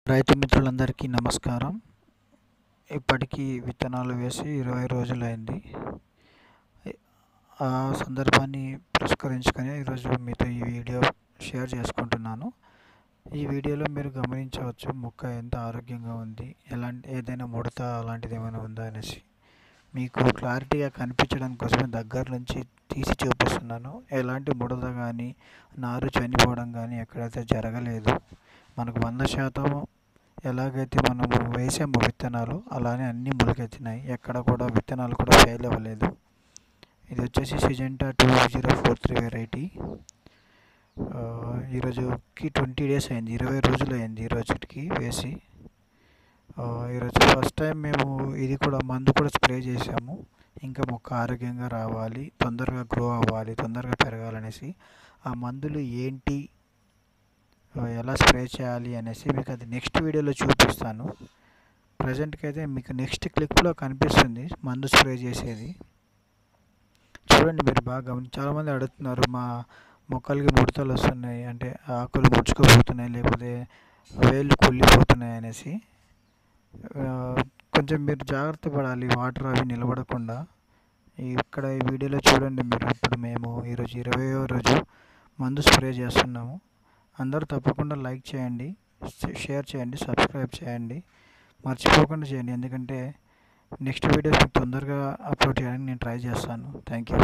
రైతు మిత్రులందరికీ నమస్కారం. ఇప్పటికీ విత్తనాలు వేసి 20 రోజులైంది. ఆ సందర్భాన్ని పురస్కరించుకొని ఈరోజు మీతో ఈ వీడియో షేర్ చేసుకుంటున్నాను. ఈ వీడియోలో మీరు గమనించవచ్చు మొక్క ఎంత ఆరోగ్యంగా ఉంది, ఏదైనా ముడత అలాంటిది ఏమైనా ఉందా అనేసి మీకు క్లారిటీగా కనిపించడం కోసమే దగ్గర నుంచి తీసి చూపిస్తున్నాను. ఎలాంటి ముడత కానీ నారు చనిపోవడం కానీ ఎక్కడైతే జరగలేదు. మనకు 100% ఎలాగైతే మనము వేసామో విత్తనాలు అలానే అన్నీ మొలకెత్తినాయి. ఎక్కడ కూడా విత్తనాలు కూడా ఫెయిల్ అవ్వలేదు. ఇది వచ్చేసి సిజెంటా 2043 వెరైటీ. ఈరోజుకి 20 డేస్ అయింది, 20 రోజులు అయింది ఈరోజుకి వేసి. ఈరోజు ఫస్ట్ టైం మేము ఇది కూడా మందు కూడా స్ప్రే చేసాము. ఇంకా మొక్క ఆరోగ్యంగా రావాలి, తొందరగా గ్రో అవ్వాలి, తొందరగా పెరగాలనేసి ఆ మందులు ఏంటి, ఎలా స్ప్రే చేయాలి అనేసి మీకు అది నెక్స్ట్ వీడియోలో చూపిస్తాను. ప్రజెంట్కి అయితే మీకు నెక్స్ట్ క్లిప్లో కనిపిస్తుంది మందు స్ప్రే చేసేది. చూడండి, మీరు బాగా చాలామంది అడుగుతున్నారు, మా మొక్కలకి ముడతలు వస్తున్నాయి అంటే ఆకులు ముడుచుకుపోతున్నాయి లేకపోతే వేళ్ళు కుళ్ళిపోతున్నాయి అనేసి. కొంచెం మీరు జాగ్రత్త పడాలి, వాటర్ అవి నిలబడకుండా. ఇక్కడ ఈ వీడియోలో చూడండి మీరు. ఇప్పుడు మేము ఈరోజు 20వ రోజు మందు స్ప్రే చేస్తున్నాము. అందరూ తప్పకుండా లైక్ చేయండి, షేర్ చేయండి, సబ్స్క్రైబ్ చేయండి, మర్చిపోకుండా చేయండి. ఎందుకంటే నెక్స్ట్ వీడియోస్ మీకు తొందరగా అప్లోడ్ చేయడానికి నేను ట్రై చేస్తాను. Thank you.